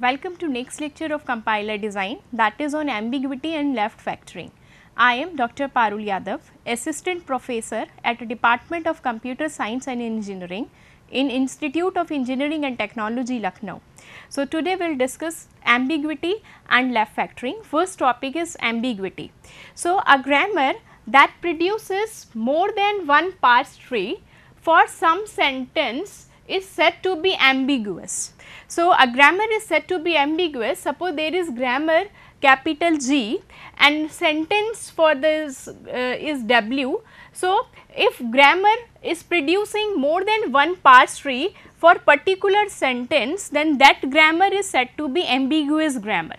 Welcome to next lecture of compiler design, that is on ambiguity and left factoring. I am Dr. Parul Yadav, Assistant Professor at Department of Computer Science and Engineering in Institute of Engineering and Technology, Lucknow. So, today we will discuss ambiguity and left factoring. First topic is ambiguity. So, a grammar that produces more than one parse tree for some sentence is said to be ambiguous. So, a grammar is said to be ambiguous. Suppose there is grammar capital G and sentence for this is W. So, if grammar is producing more than one parse tree for particular sentence, then that grammar is said to be ambiguous grammar.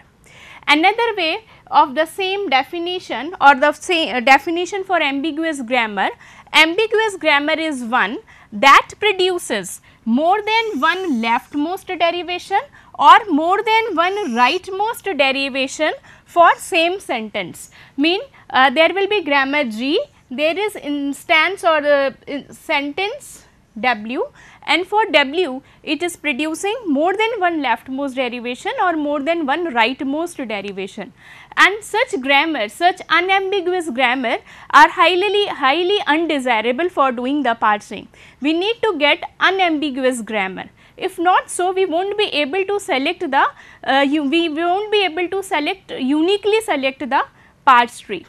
Another way of the same definition or the same definition for ambiguous grammar is one that produces more than one leftmost derivation or more than one rightmost derivation for same sentence. Mean there will be grammar G, there is instance or sentence W, and for W it is producing more than one leftmost derivation or more than one rightmost derivation, and such grammar, such unambiguous grammar are highly undesirable for doing the parsing. We need to get unambiguous grammar. If not so, we won't be able to select the uniquely select the parse tree.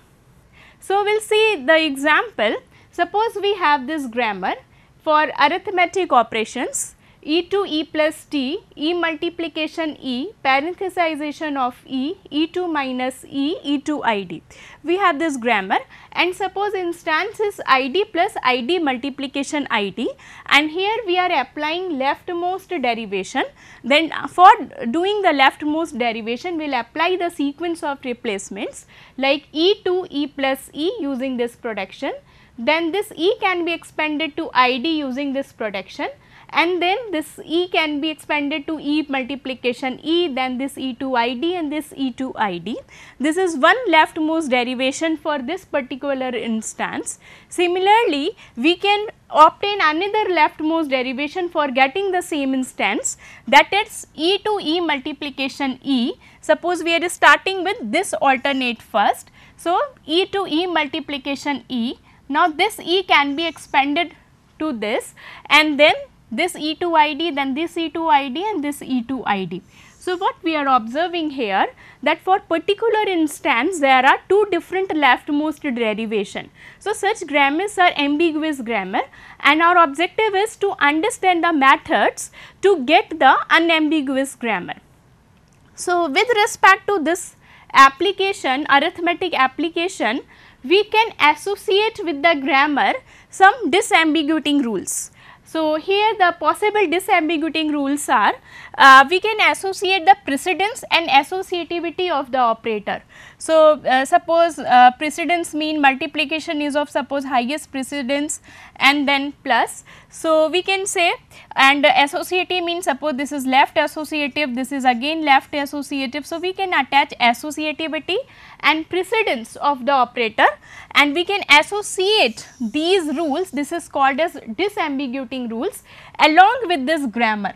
So, we will see the example. Suppose we have this grammar for arithmetic operations e to e plus t, e multiplication e, parenthesization of e to minus e to id. We have this grammar, and suppose instance is id plus id multiplication id, and here we are applying leftmost derivation. Then for doing the leftmost derivation, we will apply the sequence of replacements like e to e plus e using this production. Then this e can be expanded to id using this production, and then this e can be expanded to e multiplication e, then this e to id and this e to id. This is one leftmost derivation for this particular instance. Similarly, we can obtain another leftmost derivation for getting the same instance, that is e to e multiplication e. Suppose we are starting with this alternate first. So, e to e multiplication e. Now, this e can be expanded to this, and then this e to id, then this e to id and this e to id. So, what we are observing here, that for particular instance there are two different leftmost derivation. So, such grammars are ambiguous grammar, and our objective is to understand the methods to get the unambiguous grammar. So, with respect to this application, arithmetic application, we can associate with the grammar some disambiguating rules. So, here the possible disambiguating rules are, we can associate the precedence and associativity of the operator. So, suppose precedence mean multiplication is of suppose highest precedence and then plus. So, we can say, and associative means suppose this is left associative, this is again left associative. So, we can attach associativity and precedence of the operator, and we can associate these rules, this is called as disambiguating rules, along with this grammar,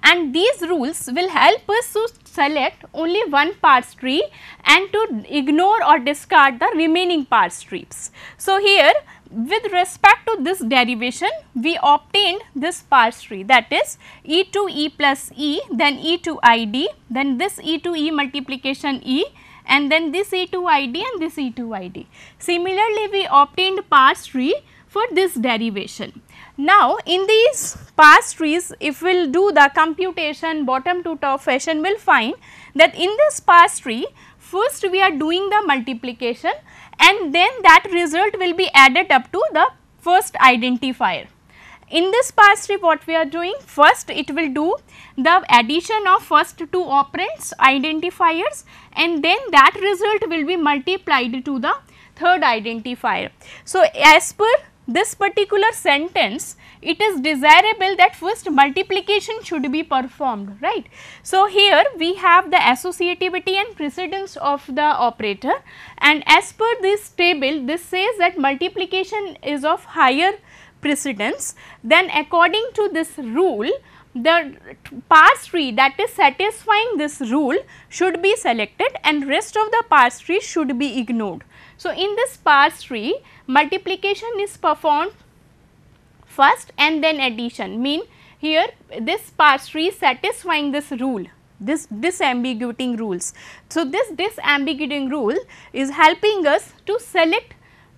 and these rules will help us to select only one parse tree and to ignore or discard the remaining parse trees. So, here with respect to this derivation, we obtained this parse tree, that is e to e plus e, then e to id, then this e to e multiplication e, and then this e to id and this e to id. Similarly, we obtained parse tree for this derivation. Now, in these parse trees, if we will do the computation bottom to top fashion, we will find that in this parse tree, first we are doing the multiplication, and then that result will be added up to the first identifier. In this parse tree, what we are doing, first it will do the addition of first two operands identifiers, and then that result will be multiplied to the third identifier. So, as per this particular sentence, it is desirable that first multiplication should be performed, right. So, here we have the associativity and precedence of the operator, and as per this table, this says that multiplication is of higher precedence. Then according to this rule, the parse tree that is satisfying this rule should be selected and rest of the parse tree should be ignored. So, in this parse tree multiplication is performed first and then addition, mean here this parse tree is satisfying this rule, this disambiguating rules. So, this disambiguating rule is helping us to select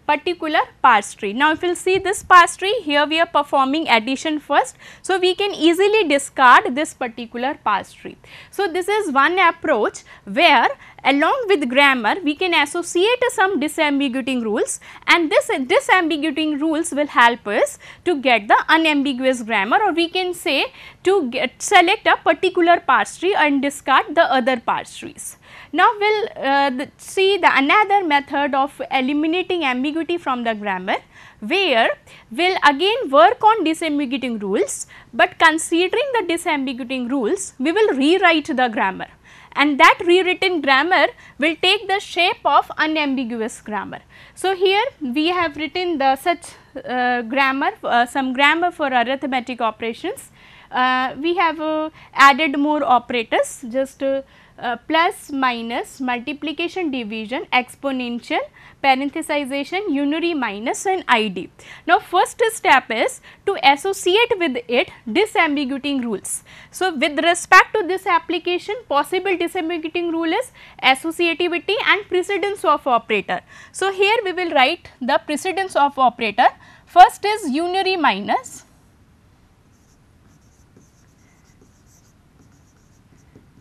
particular parse tree. Now, if we will see this parse tree, here we are performing addition first. So, we can easily discard this particular parse tree. So, this is one approach where along with grammar we can associate some disambiguating rules, and this disambiguating rules will help us to get the unambiguous grammar, or we can say to select a particular parse tree and discard the other parse trees. Now, we will see the another method of eliminating ambiguity from the grammar, where we will again work on disambiguating rules, but considering the disambiguating rules we will rewrite the grammar, and that rewritten grammar will take the shape of unambiguous grammar. So, here we have written the such grammar, some grammar for arithmetic operations. We have added more operators, just plus, minus, multiplication, division, exponential, parenthesization, unary, minus and ID. Now, first step is to associate with it disambiguating rules. So, with respect to this application, possible disambiguating rule is associativity and precedence of operator. So, here we will write the precedence of operator. First is unary minus,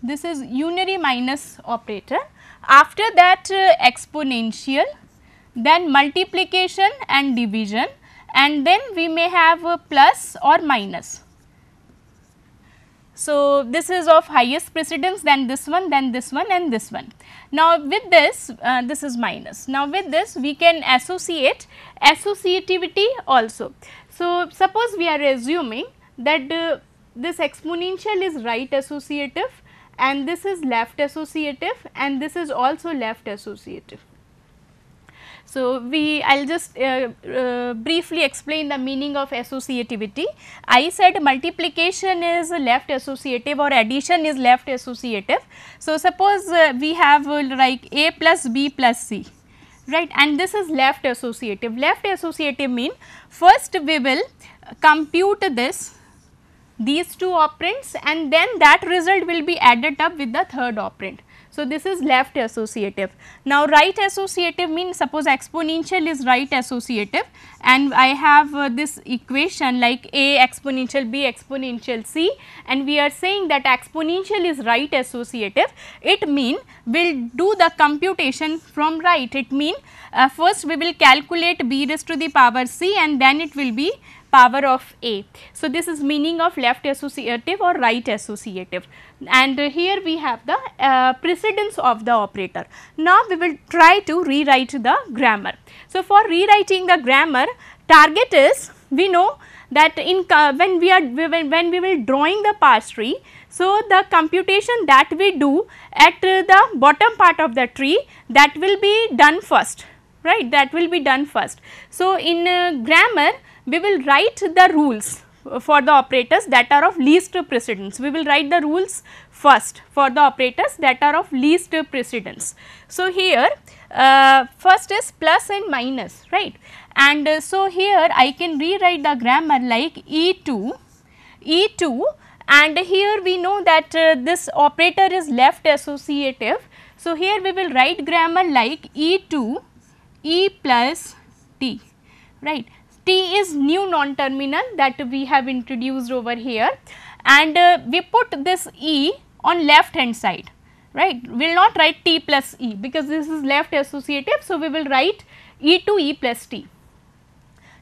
this is unary minus operator. After that exponential, then multiplication and division, and then we may have plus or minus. So, this is of highest precedence, then this one and this one. Now, with this this is minus. Now, with this we can associate associativity also. So, suppose we are assuming that this exponential is right associative and this is left associative and this is also left associative. So, I will just briefly explain the meaning of associativity. I said multiplication is left associative or addition is left associative. So, suppose we have like a plus b plus c, right, and this is left associative. Left associative mean first we will compute these two operands and then that result will be added up with the third operand. So, this is left associative. Now, right associative means suppose exponential is right associative and I have this equation like a exponential b exponential c, and we are saying that exponential is right associative. It mean we will do the computation from right. It mean first we will calculate b raised to the power c and then it will be power of a. So, this is meaning of left associative or right associative, and here we have the precedence of the operator. Now, we will try to rewrite the grammar. So, for rewriting the grammar, target is, we know that in when we will drawing the parse tree. So, the computation that we do at the bottom part of the tree, that will be done first, right, that will be done first. So, in grammar we will write the rules for the operators that are of least precedence. We will write the rules first for the operators that are of least precedence. So, here first is plus and minus, right, and so here I can rewrite the grammar like E2, and here we know that this operator is left associative. So, here we will write grammar like E2 E plus T, right. T is new non-terminal that we have introduced over here, and we put this E on left hand side, right. We will not write T plus E because this is left associative. So, we will write E2 E plus T.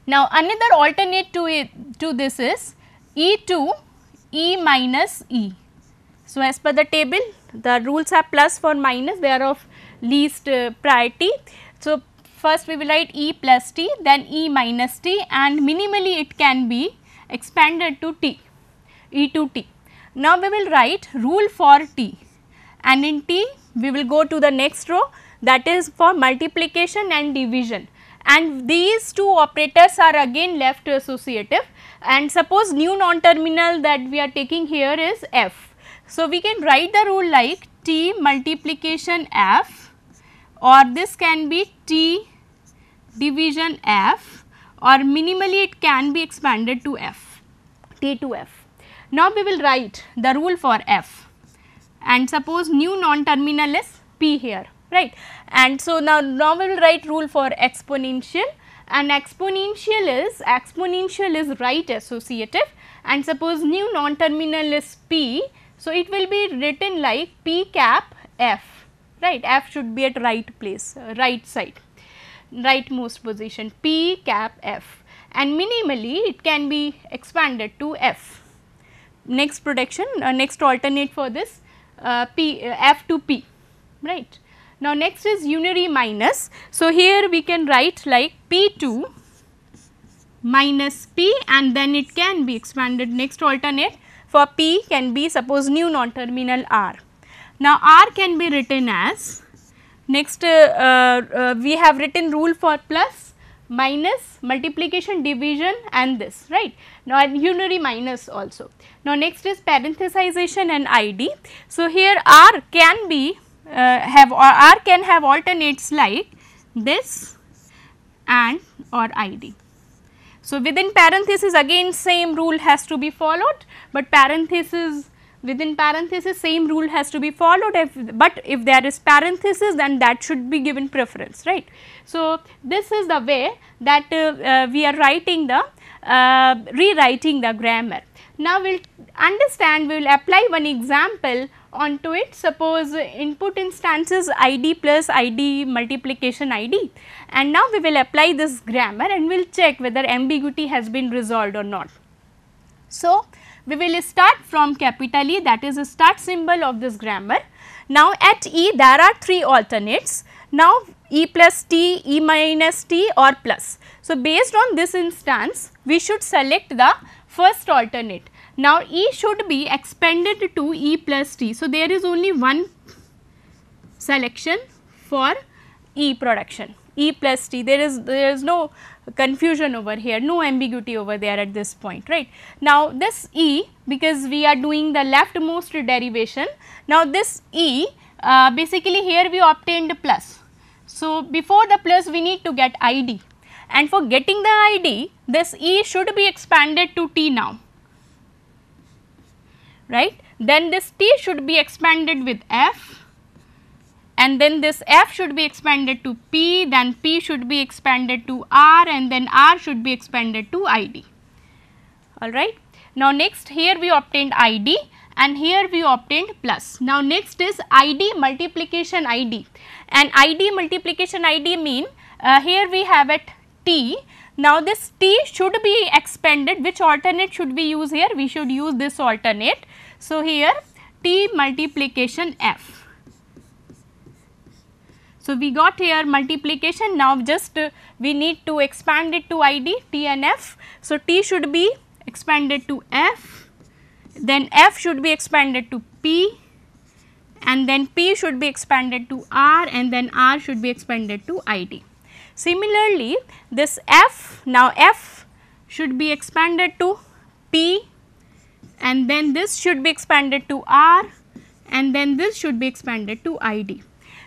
Now, another alternate to this is E2 E minus E. So, as per the table the rules are plus for minus, they are of least priority. So, first we will write E plus T, then E minus T, and minimally it can be expanded to T, E to T. Now, we will write rule for T, and in T we will go to the next row, that is for multiplication and division, and these two operators are again left associative, and suppose new non-terminal that we are taking here is f. So, we can write the rule like T multiplication f, or this can be T division f, or minimally it can be expanded to f, T to f. Now, we will write the rule for f, and suppose new non-terminal is p here, right. And so, now we will write rule for exponential, and exponential is right associative, and suppose new non-terminal is p. So, it will be written like p cap f, right, f should be at right place, right side, rightmost position, p cap f, and minimally it can be expanded to f. Next projection, next alternate for this f to p, right. Now, next is unary minus. So, here we can write like p2 minus p, and then it can be expanded. Next alternate for p can be suppose new non-terminal r. Now, r can be written as, next we have written rule for plus, minus, multiplication, division and this, right. Now, unary minus also. Now, next is parenthesization and ID. So, here r can be r can have alternates like this and or ID. So, within parenthesis again same rule has to be followed, but parenthesis, within parenthesis same rule has to be followed, but if there is parenthesis then that should be given preference, right. So, this is the way that we are writing the rewriting the grammar. Now, we will understand, we will apply one example onto it. Suppose input instance is ID plus ID multiplication ID, and now we will apply this grammar and we will check whether ambiguity has been resolved or not. So, we will start from capital E, that is a start symbol of this grammar. Now, at E there are three alternates. Now, E plus T, E minus T or plus. So, based on this instance we should select the first alternate. Now, E should be expanded to E plus T. So, there is only one selection for E production, E plus T, there is no confusion over here, no ambiguity over there at this point, right. Now, this E, because we are doing the leftmost derivation, now this E basically here we obtained plus. So, before the plus we need to get ID, and for getting the ID this E should be expanded to T now, right. Then this T should be expanded with F, and then this F should be expanded to P, then P should be expanded to R, and then R should be expanded to ID, alright. Now, next here we obtained ID and here we obtained plus. Now, next is ID multiplication ID, and ID multiplication ID mean here we have at T. Now, this T should be expanded. Which alternate should we use here? We should use this alternate. So, here T multiplication F. So, we got here multiplication. Now, just we need to expand it to ID, T and F. So, T should be expanded to F, then F should be expanded to P, and then P should be expanded to R, and then R should be expanded to ID. Similarly, this F, now F should be expanded to P, and then this should be expanded to R, and then this should be expanded to ID.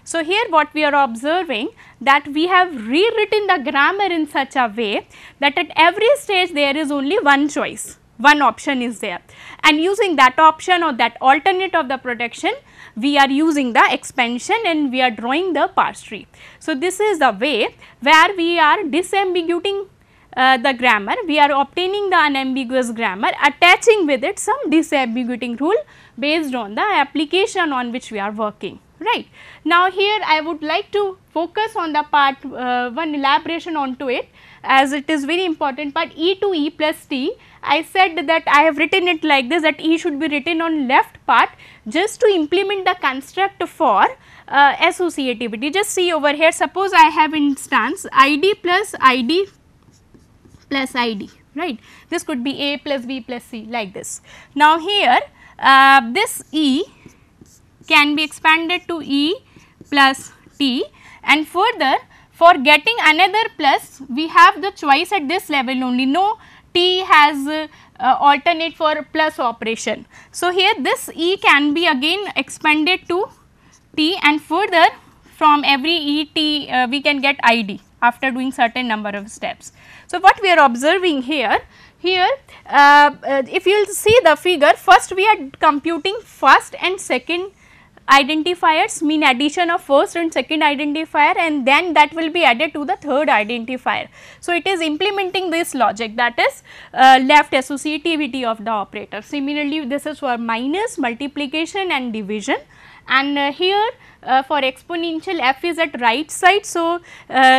So, here what we are observing that we have rewritten the grammar in such a way that at every stage there is only one choice, one option is there, and using that option or that alternate of the protection we are using the expansion and we are drawing the parse tree. So, this is the way where we are disambiguating the grammar, we are obtaining the unambiguous grammar, attaching with it some disambiguating rule based on the application on which we are working, right. Now, here I would like to focus on the part one elaboration onto it, as it is very important part E to E plus T. I said that I have written it like this, that E should be written on left part just to implement the construct for associativity. Just see over here, suppose I have instance ID plus ID plus ID, right. This could be A plus B plus C like this. Now, here this E can be expanded to E plus T, and further for getting another plus, we have the choice at this level only. No T has alternate for plus operation. So, here this E can be again expanded to T, and further from every E T we can get ID after doing certain number of steps. So, what we are observing here, if you will see the figure, first we are computing first and second identifiers, mean addition of first and second identifier, and then that will be added to the third identifier. So, it is implementing this logic, that is left associativity of the operator. Similarly, this is for minus, multiplication and division, and here for exponential f is at right side. So,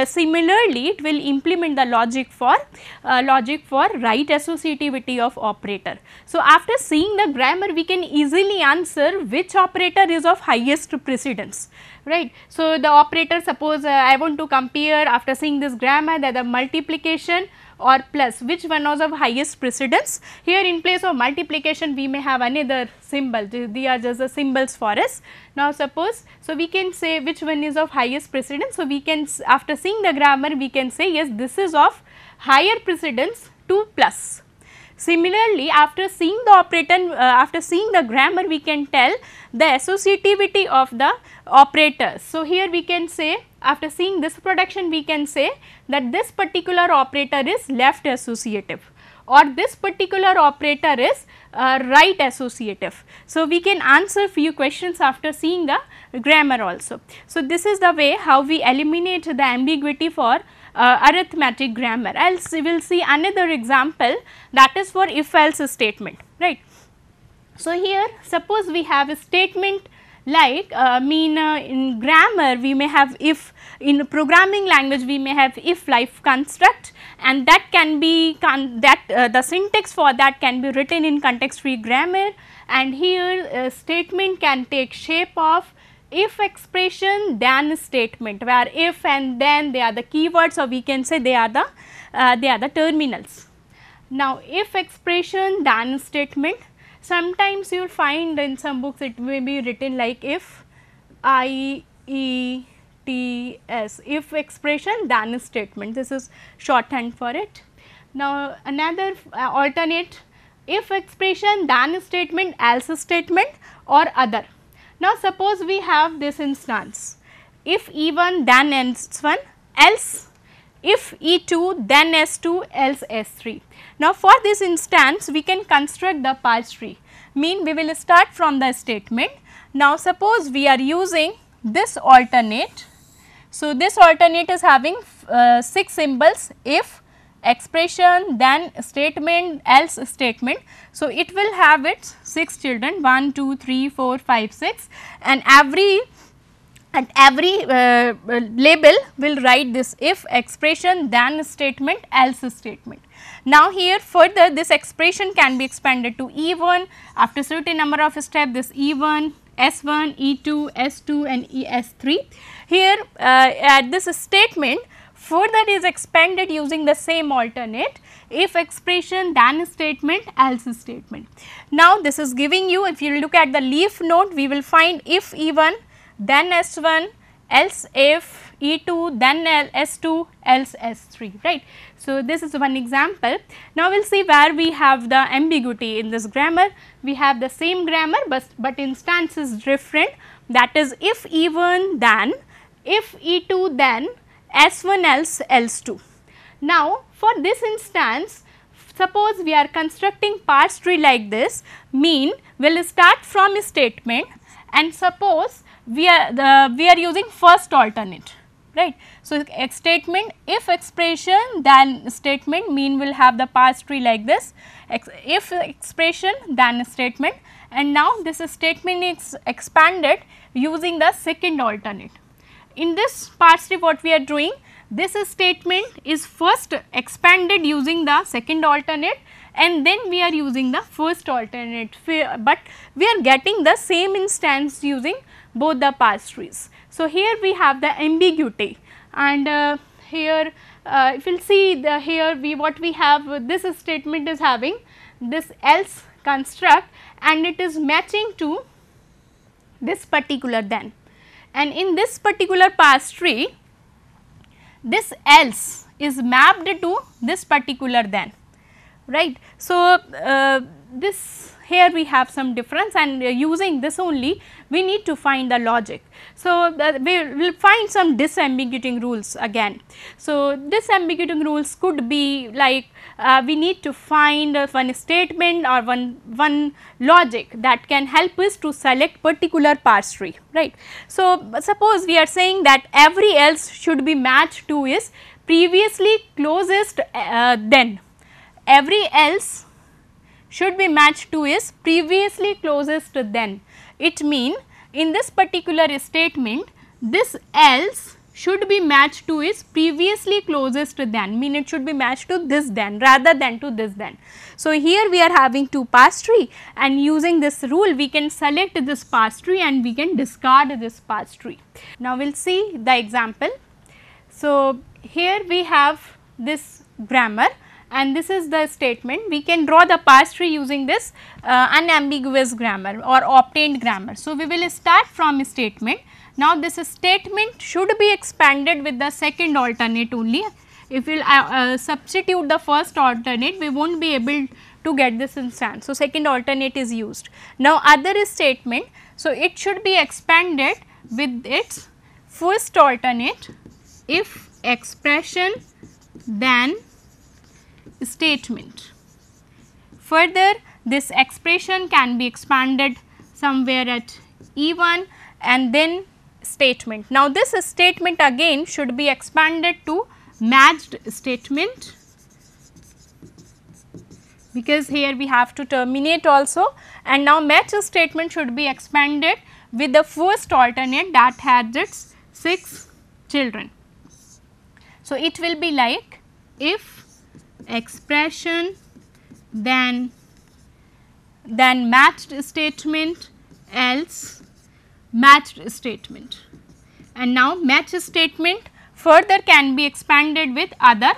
similarly it will implement the logic for right associativity of operator. So, after seeing the grammar we can easily answer which operator is of highest precedence, right. So, the operator, suppose I want to compare after seeing this grammar, that the multiplication or plus, which one was of highest precedence. Here in place of multiplication we may have another symbol, they are just the symbols for us. Now, suppose, so we can say which one is of highest precedence. So, we can, after seeing the grammar we can say yes, this is of higher precedence to plus. Similarly, after seeing the operator, after seeing the grammar we can tell the associativity of the operators. So, here we can say, after seeing this production we can say that this particular operator is left associative, or this particular operator is right associative. So, we can answer few questions after seeing the grammar also. So, this is the way how we eliminate the ambiguity for arithmetic grammar. Else we will see another example, that is for if else statement, right. So, here suppose we have a statement like in grammar we may have if, in programming language we may have if life construct, and that can be the syntax for that can be written in context free grammar, and here a statement can take shape of if expression then statement, where if and then they are the keywords, or we can say they are the terminals. Now, if expression then statement, sometimes you will find in some books it may be written like if I E T S, if expression then statement, this is shorthand for it. Now, another alternate, if expression then statement, else statement or other. Now, suppose we have this instance, if E1 then S1, else if E2 then S2, else S3. Now, for this instance we can construct the parse tree, mean we will start from the statement. Now, suppose we are using this alternate. So, this alternate is having 6 symbols, if, expression, then statement, else statement. So, it will have its 6 children, 1, 2, 3, 4, 5, 6, and every label will write this if, expression, then statement, else statement. Now, here further this expression can be expanded to E1, after certain number of steps this E1, S1, E2, S2 and S3. Here at this statement further is expanded using the same alternate, if expression, then statement, else statement. Now, this is giving you, if you look at the leaf node, we will find if E1 then S1, else if E2 then S2, else S3, right. So, this is one example. Now, we will see where we have the ambiguity in this grammar. We have the same grammar, but instance is different, that is if E1 then, if E2 then, S1 else, else 2. Now, for this instance, suppose we are constructing parse tree like this, mean we will start from a statement, and suppose we are using first alternate, right. So, statement if expression then statement, mean will have the parse tree like this, if expression then statement, and now this statement is expanded using the second alternate. In this parse tree what we are doing, this statement is first expanded using the second alternate, and then we are using the first alternate, but we are getting the same instance using both the parse trees. So, here we have the ambiguity, and here if you will see here what we have, this statement is having this else construct and it is matching to this particular then, and in this particular parse tree this else is mapped to this particular then, right. So, this here we have some difference, and using this only we need to find the logic. So, we will find some disambiguating rules again. So, disambiguating rules could be like we need to find one statement or one logic that can help us to select particular parse tree, right. So, suppose we are saying that every else should be matched to is previously closest then, every else should be matched to is previously closest then. It means in this particular statement, this else should be matched to is previously closest then, mean it should be matched to this then rather than to this then. So, here we are having two parse tree, and using this rule we can select this parse tree and we can discard this parse tree. Now, we will see the example. So, here we have this grammar, and this is the statement. We can draw the parse tree using this unambiguous grammar or obtained grammar. So, we will start from statement. Now, this statement should be expanded with the second alternate only. If we will substitute the first alternate, we will not be able to get this instance. So, second alternate is used. Now, other statement, so it should be expanded with its first alternate if expression then statement. Further, this expression can be expanded somewhere at E1 and then statement. Now, this statement again should be expanded to matched statement, because here we have to terminate also, and now matched statement should be expanded with the first alternate that has its 6 children. So, it will be like if expression then matched statement else matched statement, and now matched statement further can be expanded with other,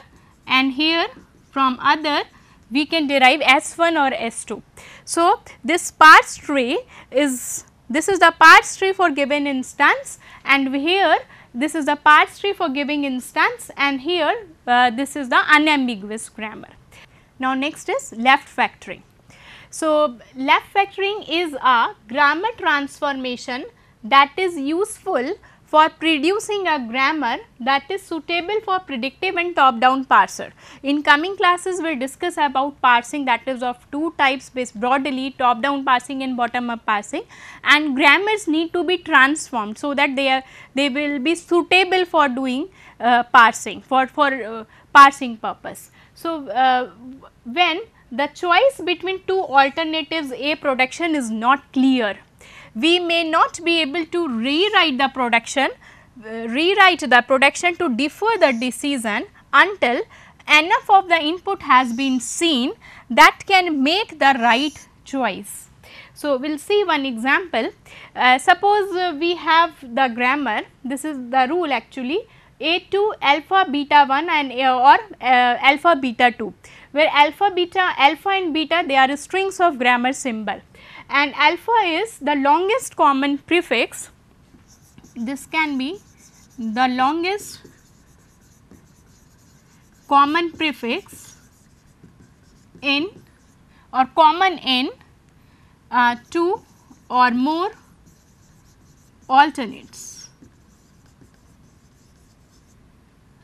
and here from other we can derive S1 or S2. So, this parse tree is, this is the parse tree for given instance, and here this is the parse tree for giving instance, and here this is the unambiguous grammar. Now, next is left factoring. So, left factoring is a grammar transformation that is useful for producing a grammar that is suitable for predictive and top down parser. In coming classes we will discuss about parsing, that is of two types based broadly, top down parsing and bottom up parsing, and grammars need to be transformed so that they will be suitable for doing parsing for parsing purpose. So, when the choice between two alternatives A production is not clear, we may not be able to rewrite the production to defer the decision until enough of the input has been seen that can make the right choice. So, we will see one example. Suppose we have the grammar, this is the rule actually, A2 alpha beta 1 and or alpha beta 2, where alpha and beta they are strings of grammar symbol, and alpha is the longest common prefix. This can be the longest common prefix in or common in two or more alternates,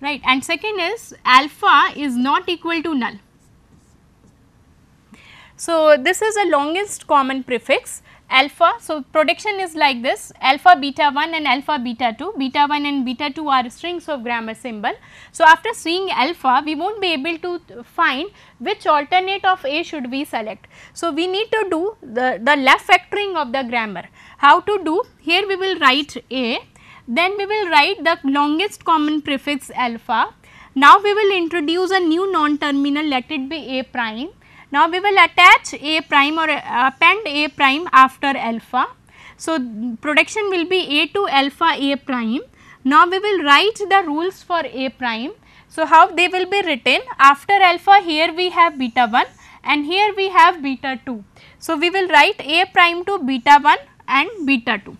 right, and second is alpha is not equal to null. So, this is the longest common prefix alpha. So, production is like this, alpha beta 1 and alpha beta 2, beta 1 and beta 2 are strings of grammar symbol. So, after seeing alpha we will not be able to find which alternate of A should we select. So, we need to do the left factoring of the grammar. How to do? Here we will write A, then we will write the longest common prefix alpha. Now, we will introduce a new non-terminal, let it be A prime. Now, we will attach A prime or append A prime after alpha. So, production will be A to alpha A prime. Now, we will write the rules for A prime. So, how they will be written? After alpha here we have beta 1 and here we have beta 2. So, we will write A prime to beta 1 and beta 2.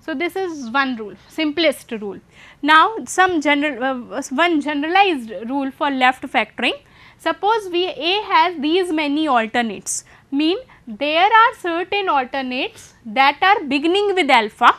So, this is one rule, simplest rule. Now, one generalized rule for left factoring. Suppose A has these many alternates, mean there are certain alternates that are beginning with alpha,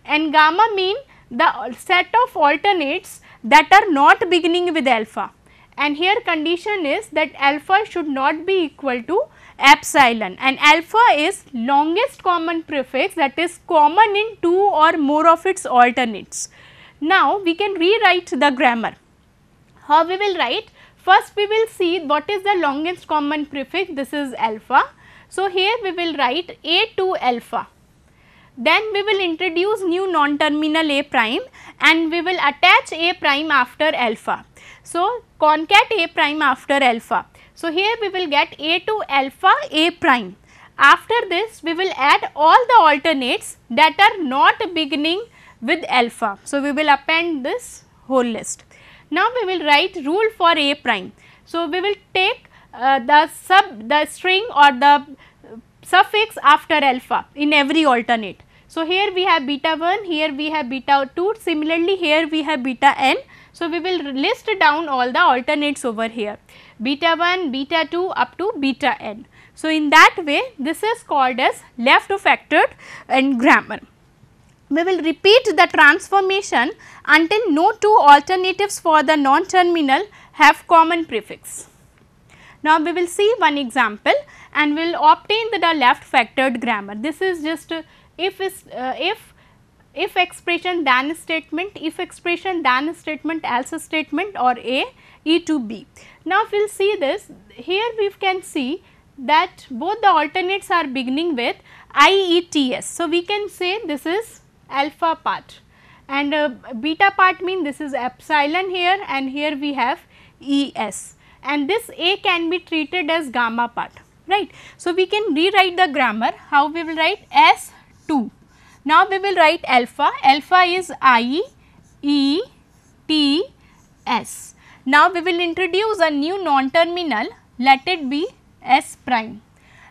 and gamma mean the set of alternates that are not beginning with alpha, and here condition is that alpha should not be equal to epsilon, and alpha is longest common prefix, that is common in two or more of its alternates. Now, we can rewrite the grammar. How we will write? First we will see what is the longest common prefix, this is alpha. So, here we will write A to alpha. Then we will introduce new non-terminal A prime and we will attach A prime after alpha. So, concat A prime after alpha. So, here we will get A to alpha A prime. After this we will add all the alternates that are not beginning with alpha. So, we will append this whole list. Now, we will write rule for A prime. So, we will take the string or the suffix after alpha in every alternate. So, here we have beta 1, here we have beta 2, similarly here we have beta n. So, we will list down all the alternates over here, beta 1, beta 2 up to beta n. So, in that way this is called as left factored in grammar. We will repeat the transformation until no two alternatives for the non-terminal have common prefix. Now, we will see one example and we will obtain the left factored grammar. This is just if expression then statement, if expression then statement, else statement, or A, E to B. Now, if we will see this, here we can see that both the alternates are beginning with IETS. So, we can say this is alpha part, and beta part mean this is epsilon here, and here we have ES, and this A can be treated as gamma part, right. So, we can rewrite the grammar. How we will write? S2. Now, we will write alpha. Alpha is IETS. Now, we will introduce a new non-terminal, let it be S prime,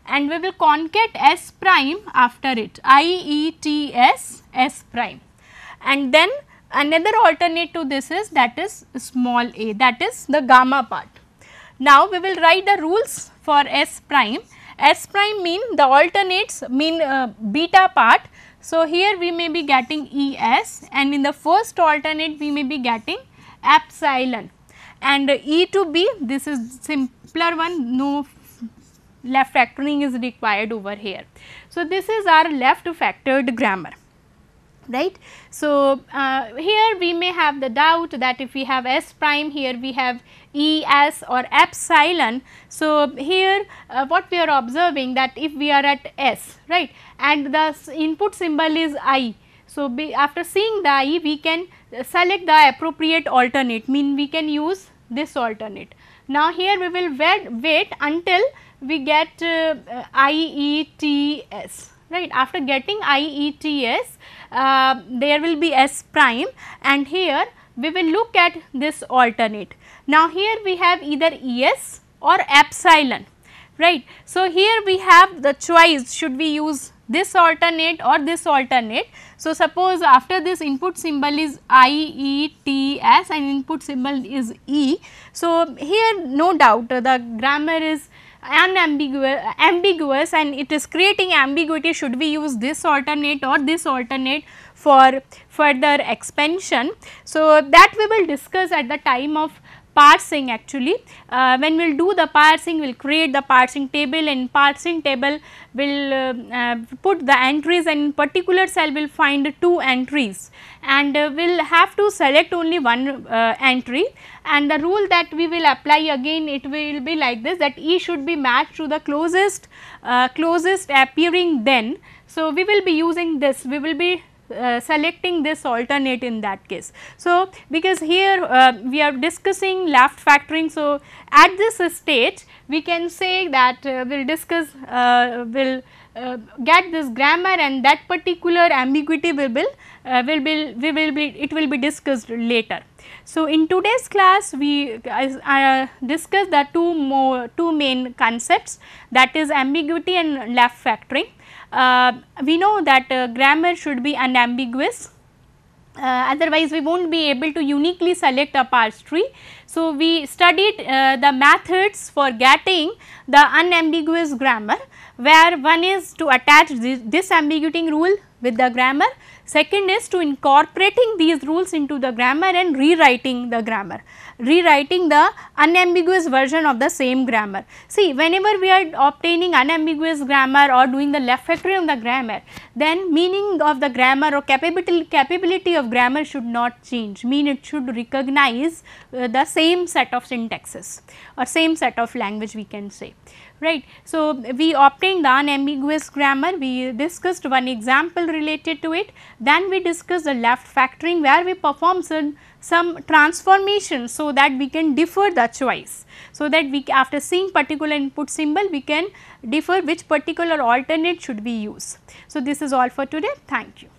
and we will concat S prime after it, IETS S prime, and then another alternate to this is, that is small a, that is the gamma part. Now, we will write the rules for S prime. S prime mean the alternates mean beta part. So, here we may be getting ES, and in the first alternate we may be getting epsilon, and E to B, this is simpler one, no left factoring is required over here. So, this is our left factored grammar, right. So, here we may have the doubt that if we have S prime, here we have ES or epsilon. So, here what we are observing, that if we are at S, right, and the input symbol is I. So, after seeing the I, we can select the appropriate alternate, mean we can use this alternate. Now, here we will wait until we get IETS, right. After getting IETS, there will be S prime, and here we will look at this alternate. Now, here we have either ES or epsilon, right. So, here we have the choice, should we use this alternate or this alternate. So, suppose after this input symbol is IETS and input symbol is E. So, here no doubt the grammar is ambiguous, and it is creating ambiguity, should we use this alternate or this alternate for further expansion. So, that we will discuss at the time of parsing actually. When we will do the parsing, we will create the parsing table, and parsing table will put the entries, and in particular cell will find 2 entries, and we will have to select only one entry, and the rule that we will apply again, it will be like this, that E should be matched to the closest appearing then. So, we will be using this, we will be selecting this alternate in that case. So, because here we are discussing left factoring. So, at this stage we can say that we will discuss, will get this grammar, and that particular ambiguity it will be discussed later. So, in today's class we discussed the two main concepts, that is ambiguity and left factoring. we know that grammar should be unambiguous. Otherwise we will not be able to uniquely select a parse tree. So, we studied the methods for getting the unambiguous grammar, where one is to attach this ambiguity rule with the grammar, second is to incorporating these rules into the grammar and rewriting the grammar, rewriting the unambiguous version of the same grammar. See, whenever we are obtaining unambiguous grammar or doing the left factoring of the grammar, then meaning of the grammar or capability of grammar should not change, mean it should recognize the same set of syntaxes or same set of language, we can say, right. So, we obtained the unambiguous grammar, we discussed one example related to it, then we discussed the left factoring where we perform some transformations so that we can differ the choice. So, that we after seeing particular input symbol we can differ which particular alternate should we use. So, this is all for today. Thank you.